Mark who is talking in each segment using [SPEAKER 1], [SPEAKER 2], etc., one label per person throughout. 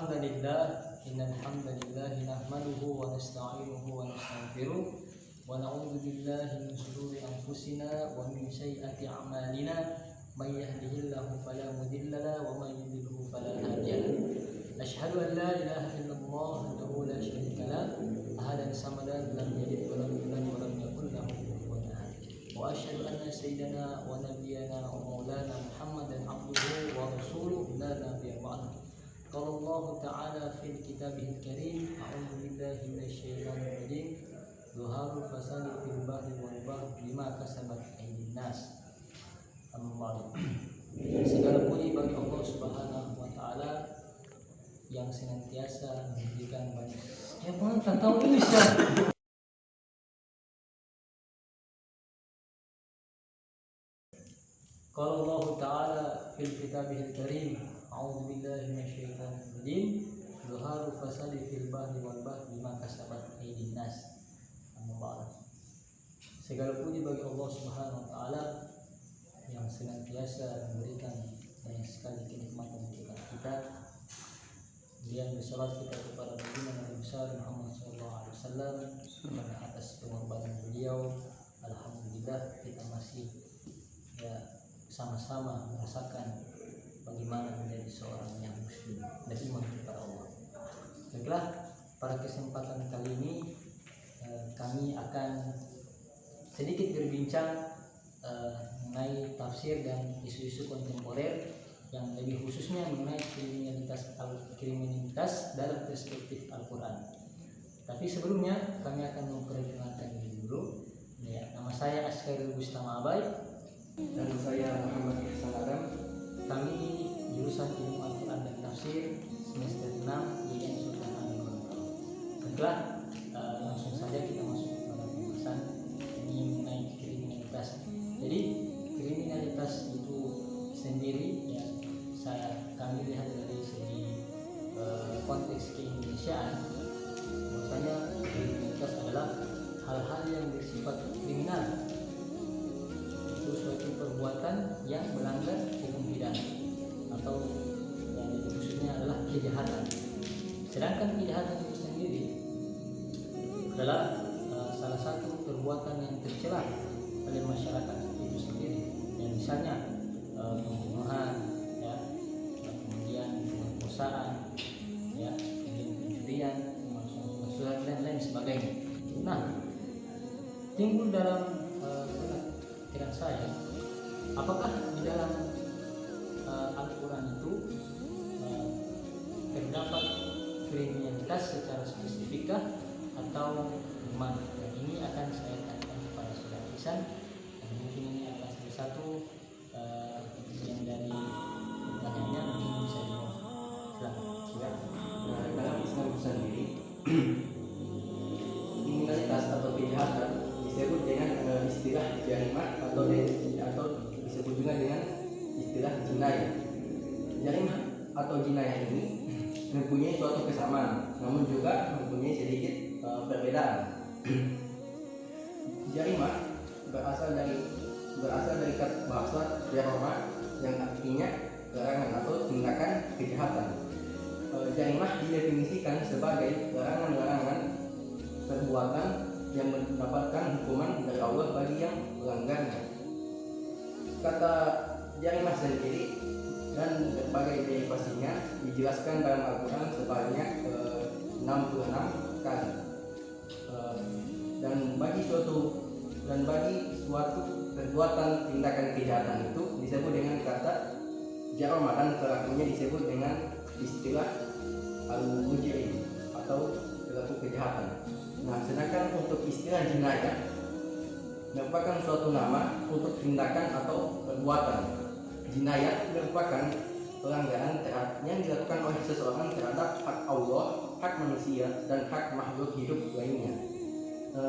[SPEAKER 1] Innal hamdalillah nahmaduhu wa nasta'inuhu wa nastaghfiruh wa na'udzu billahi min shururi anfusina wa min sayyiati a'malina may yahdihillahu fala mudilla lahu wa may yudlilhu fala hadiya lahu. Asyhadu an la ilaha illallah wahdahu la syarika lahu ahadan samadan lam yalid wa lam yulad wa lam yakul lahu kufuwan ahad. Wa asyhadu anna sayyidana wa nabiyyana wa maulana Muhammadan abduhu wa rasuluhu la nabiyya ba'dahu. Qala Allah Ta'ala fil kitabihil karim, a'udzu billahi minasyaitonir rajim. Zuharu fasadi fil bahri wal bahri bima kasabat aydin nas. Amma segala puji bagi Allah Subhanahu wa taala yang senantiasa memberikan banyak. Ya Bang, tak tahu ini Ustaz. Qala Allah Ta'ala fil kitabihil karim, a'udzu billahi minasyaitonir rajim. Zuharu fasadi fil bahri wal bahri bima kasabat aydin nas. Segala puji bagi Allah Subhanahu wa taala yang senantiasa memberikan banyak sekali kenikmatan kepada kita. Kemudian bersolat kita kepada Nabi besar Muhammad SAW karena atas pengorbanan beliau, alhamdulillah kita masih sama-sama merasakan bagaimana menjadi seorang yang muslim dan iman kepada Allah. Baiklah, pada kesempatan kali ini kami akan sedikit berbincang mengenai tafsir dan isu-isu kontemporer yang lebih khususnya mengenai kriminalitas dalam perspektif Al-Quran. Tapi sebelumnya kami akan memperkenalkan diri dulu. Ya, nama saya Askarul Bustama Abai
[SPEAKER 2] dan saya Muhammad Ihsan Adam.
[SPEAKER 1] Kami jurusan Ilmu Al-Quran dan Tafsir semester 6 IAIN Sultan Hamengkubuwono. Baiklah, langsung saja kita masuk kepada pembahasan ini mengenai kriminalitas. Jadi kriminalitas itu sendiri ya kami lihat dari segi konteks keindonesiaan, bahwasanya kriminalitas adalah hal-hal yang bersifat kriminal. Itu suatu perbuatan yang melanggar hukum pidana atau yang khususnya adalah kejahatan. Sedangkan kejahatan itu sendiri adalah salah satu perbuatan yang tercela oleh masyarakat itu sendiri. Dan misalnya pembunuhan, ya, kemudian pemerkosaan, ya, kemudian pencurian, pemalsuan dan lain sebagainya. Nah, timbul dalam pikiran saya, apakah di dalam Al-Quran itu terdapat kriminalitas secara spesifikah atau bagaimana? Dan ini akan saya tanyakan kepada Saudara Ihsan. Dan mungkin ini adalah salah satu yang dari pertanyaannya mungkin bisa dijawab. Silakan.
[SPEAKER 2] Dalam Islam sendiri, kriminalitas atau kejahatan disebut dengan istilah jarimah atau disebut juga dengan istilah jinayah. Jarimah atau jinayah ini mempunyai suatu kesamaan, namun juga mempunyai sedikit perbedaan. Jarimah berasal dari kata bahasa jaroma yang artinya larangan atau tindakan kejahatan. Jarimah didefinisikan sebagai larangan-larangan perbuatan yang mendapatkan hukuman dari Allah bagi yang melanggarnya. Kata jarimah sendiri dan berbagai derivasinya dijelaskan dalam Al-Quran sebanyak 66 kali. Dan bagi suatu perbuatan tindakan kejahatan itu disebut dengan kata jaroma dan pelakunya disebut dengan istilah al-mujrim atau pelaku kejahatan. Nah, sedangkan untuk istilah jinayah merupakan suatu nama untuk tindakan atau perbuatan. Jinayah merupakan pelanggaran yang dilakukan oleh seseorang terhadap hak Allah, hak manusia, dan hak makhluk hidup lainnya.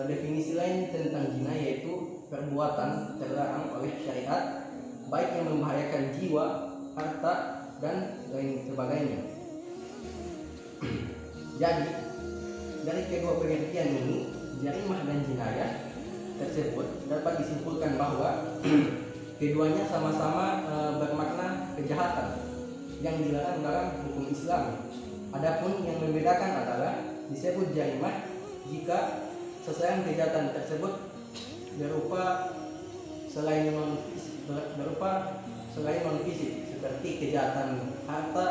[SPEAKER 2] Definisi lain tentang jinayah yaitu perbuatan terlarang oleh syariat, baik yang membahayakan jiwa, harta, dan lain sebagainya. Jadi, dari kedua pengertian ini, jarimah dan jinayah tersebut dapat disimpulkan bahwa keduanya sama-sama bermakna kejahatan yang dilarang dalam hukum Islam. Adapun yang membedakan adalah disebut jarimah jika sasaran kejahatan tersebut berupa selain non fisik seperti kejahatan harta,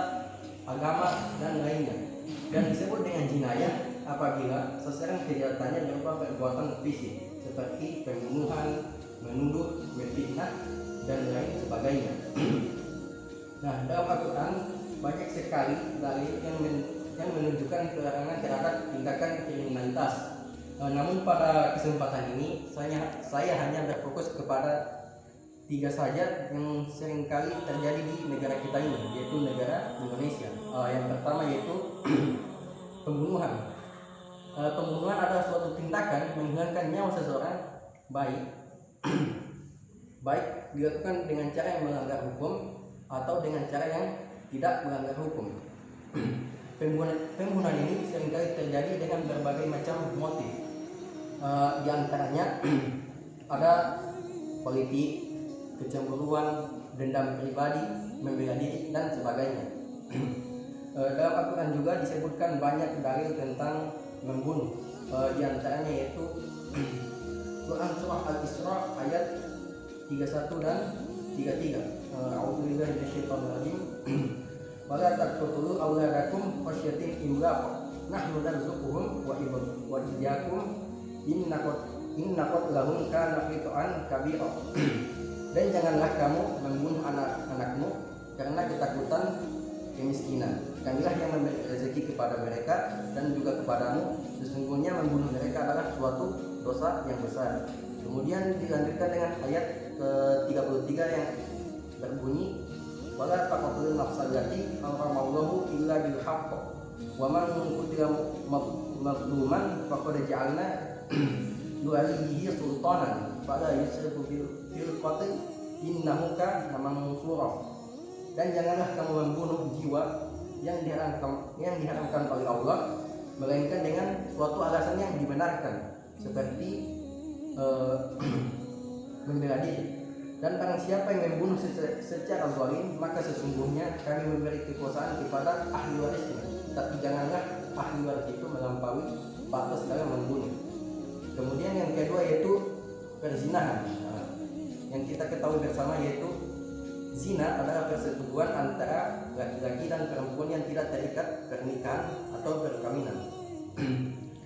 [SPEAKER 2] agama dan lainnya. Dan disebut dengan jinayah apabila sasaran kejahatannya berupa perbuatan fisik seperti pembunuhan, menuduh, memfitnah dan lain sebagainya. Nah, dalam Al-Quran banyak sekali dalil yang menunjukkan kelarangan terhadap tindakan kriminalitas. Namun pada kesempatan ini saya hanya berfokus kepada 3 saja yang seringkali terjadi di negara kita ini, yaitu negara Indonesia. Yang pertama yaitu pembunuhan. Pembunuhan adalah suatu tindakan menghilangkan nyawa seseorang baik dilakukan dengan cara yang melanggar hukum atau dengan cara yang tidak melanggar hukum. Pembunuhan ini seringkali terjadi dengan berbagai macam motif. Di antaranya ada politik, kecemburuan, dendam pribadi, membela diri dan sebagainya. Dalam Al-Quran juga disebutkan banyak dalil tentang membunuh. Di antaranya yaitu Quran surah Al-Isra ayat 31 dan 33. A'udzubillahi minasyaitonirrajim. Wala taqtulu auladakum khasyyatin imlaq. Nahnu narzuquhum wa iyyakum innaqad lahum kana qit'an kabira. Dan janganlah kamu membunuh anak-anakmu karena ketakutan kemiskinan. Kamilah yang memberi rezeki kepada mereka dan juga kepadamu. Sesungguhnya membunuh mereka adalah suatu dosa yang besar. Kemudian dilanjutkan dengan ayat ke-33 yang berbunyi, wala taqtulun nafsal lati haramallahu illa bil haqq wa man qutila mazluman faqad ja'alna liwalihi sultanan fala yusrifu fil qatl innahu kana mansura. Dan janganlah kamu membunuh jiwa yang diharamkan oleh Allah melainkan dengan suatu alasan yang dibenarkan seperti membela diri. Dan barang siapa yang membunuh secara zalim, maka sesungguhnya kami memberi kekuasaan kepada ahli warisnya. Tapi janganlah ahli waris itu melampaui batas dalam membunuh. Kemudian yang kedua yaitu perzinahan. Yang kita ketahui bersama yaitu zina adalah persetubuhan antara laki-laki dan perempuan yang tidak terikat pernikahan atau perkawinan.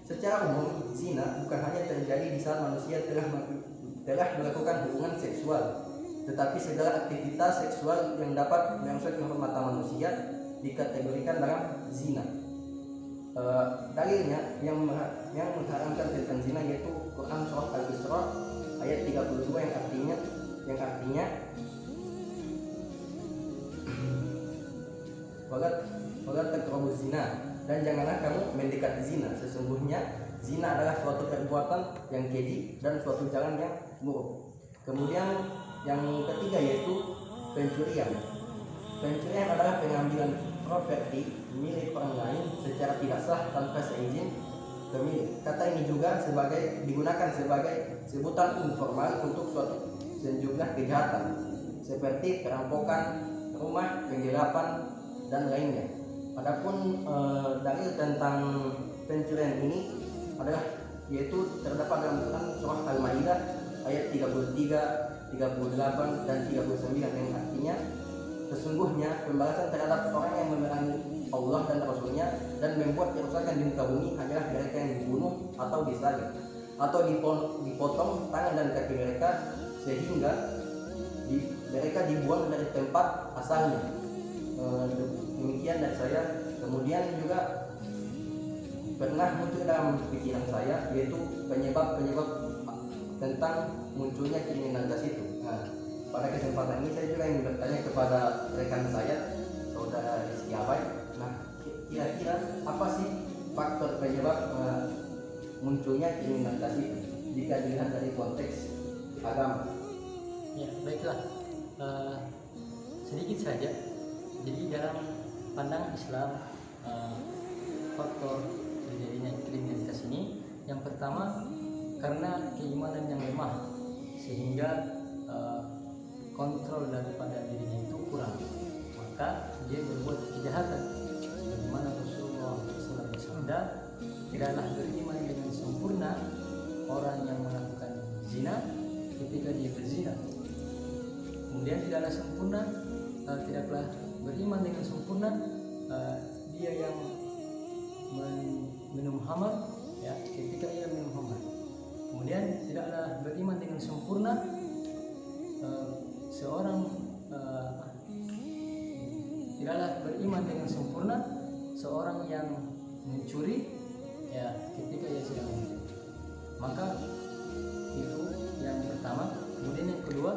[SPEAKER 2] Secara umum, zina bukan hanya terjadi di saat manusia telah melakukan hubungan seksual, tetapi segala aktivitas seksual yang dapat merusak kehormatan manusia dikategorikan dalam zina. Dalilnya yang mengharamkan tentang zina yaitu Quran surah Al-Isra ayat 32 yang artinya walat taqrabuz zina, dan janganlah kamu mendekati zina. Sesungguhnya zina adalah suatu perbuatan yang keji dan suatu jalan yang buruk. Kemudian yang ketiga yaitu pencurian. Pencurian adalah pengambilan properti milik orang lain secara tidak sah tanpa seizin pemilik. Kata ini juga digunakan sebagai sebutan informal untuk suatu sejumlah kejahatan seperti perampokan rumah, penggelapan dan lainnya. Adapun dalil tentang pencurian ini adalah yaitu terdapat dalam Quran surah Al-Maidah ayat 33, 38 dan 39 yang artinya sesungguhnya pembalasan terhadap orang yang memerangi Allah dan Rasulnya dan membuat kerusakan di muka bumi hanyalah mereka yang dibunuh atau disalib atau dipotong tangan dan kaki mereka sehingga mereka dibuang dari tempat asalnya. Demikian dari saya. Kemudian juga pernah muncul dalam pikiran saya yaitu penyebab tentang munculnya kriminalitas itu. Nah, pada kesempatan ini saya juga ingin bertanya kepada rekan saya, saudara Rizky Abai. Nah, kira-kira apa sih faktor penyebab munculnya kriminalitas itu jika dilihat dari konteks agama?
[SPEAKER 1] Ya, baiklah. Sedikit saja. Jadi dalam pandangan Islam, faktor terjadinya kriminalitas ini yang pertama karena keimanan yang lemah sehingga kontrol daripada dirinya itu kurang, maka dia berbuat kejahatan sebagaimana Rasul SAW bersabda, tidaklah beriman dengan sempurna orang yang melakukan zina ketika dia berzina. Kemudian tidaklah beriman dengan sempurna dia yang minum khamar, ya, ketika ia minum khamar. Kemudian tidaklah beriman dengan sempurna seorang yang mencuri, ya, ketika ia sedang mencuri. Maka itu yang pertama. Kemudian yang kedua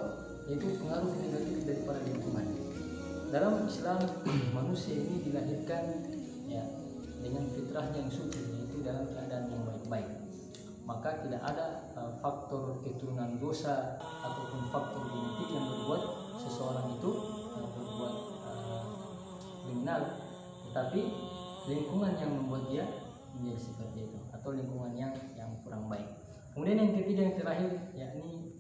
[SPEAKER 1] yaitu pengaruh negatif daripada lingkungan. Dalam Islam manusia ini dilahirkan, ya, dengan fitrah yang suci, yaitu dalam keadaan yang baik-baik. Maka tidak ada faktor keturunan dosa ataupun faktor genetik yang membuat seseorang itu berbuat kriminal, tetapi lingkungan yang membuat dia menjadi seperti itu, atau lingkungan yang kurang baik. Kemudian yang ketiga, yang terakhir, yakni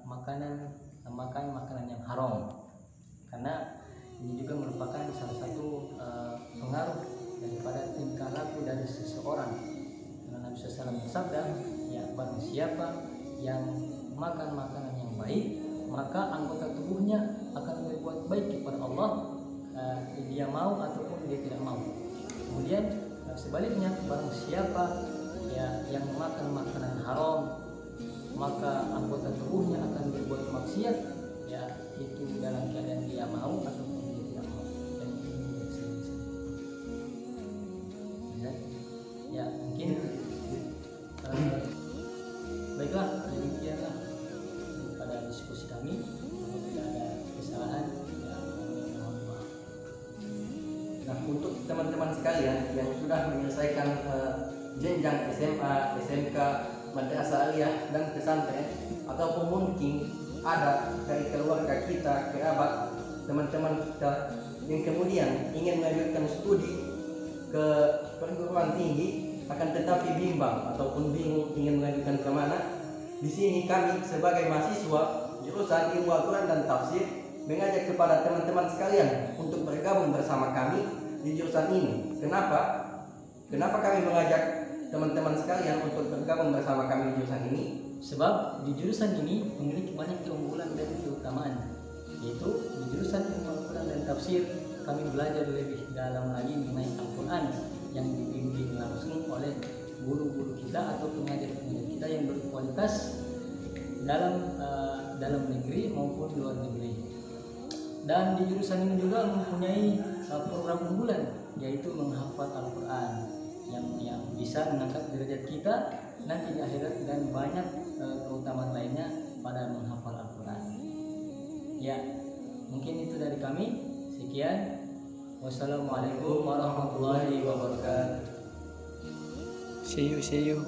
[SPEAKER 1] makan makanan yang haram, karena ini juga merupakan salah satu pengaruh daripada tingkah laku dari seseorang. Karena Nabi SAW bersabda, ya, barang siapa yang makan makanan yang baik, maka anggota tubuhnya akan berbuat baik kepada Allah, dia mau ataupun dia tidak mau. Kemudian sebaliknya, barang siapa, ya, yang makan makanan haram, maka anggota tubuhnya akan berbuat maksiat, ya, itu dalam keadaan dia mau ataupun dia tidak mau. Dan ini ya, mungkin baiklah, demikianlah pada diskusi kami. Kalau tidak ada kesalahan, ya, mohon maaf.
[SPEAKER 2] Nah, untuk teman-teman sekalian yang sudah menyelesaikan jenjang SMA, SMK, madrasah aliyah dan pesantren, ataupun mungkin ada dari keluarga kita, kerabat, teman-teman kita yang kemudian ingin melanjutkan studi ke perguruan tinggi akan tetapi bimbang ataupun bingung ingin melanjutkan kemana, di sini kami sebagai mahasiswa jurusan Ilmu Al-Quran dan Tafsir mengajak kepada teman-teman sekalian untuk bergabung bersama kami di jurusan ini. Kenapa kami mengajak teman-teman sekalian untuk bergabung bersama kami di jurusan ini?
[SPEAKER 1] Sebab di jurusan ini memiliki banyak keunggulan dan keutamaan, yaitu di jurusan Ilmu Al-Quran dan Tafsir kami belajar lebih dalam lagi mengenai Al-Quran yang dibimbing langsung oleh guru-guru kita atau pengajar-pengajar kita yang berkualitas dalam negeri maupun luar negeri. Dan di jurusan ini juga mempunyai program unggulan, yaitu menghafal Al-Quran yang bisa mengangkat derajat kita nanti di akhirat, dan banyak keutamaan lainnya pada menghafal Al-Quran. Ya, mungkin itu dari kami. Sekian. Wassalamualaikum warahmatullahi wabarakatuh.
[SPEAKER 3] See you.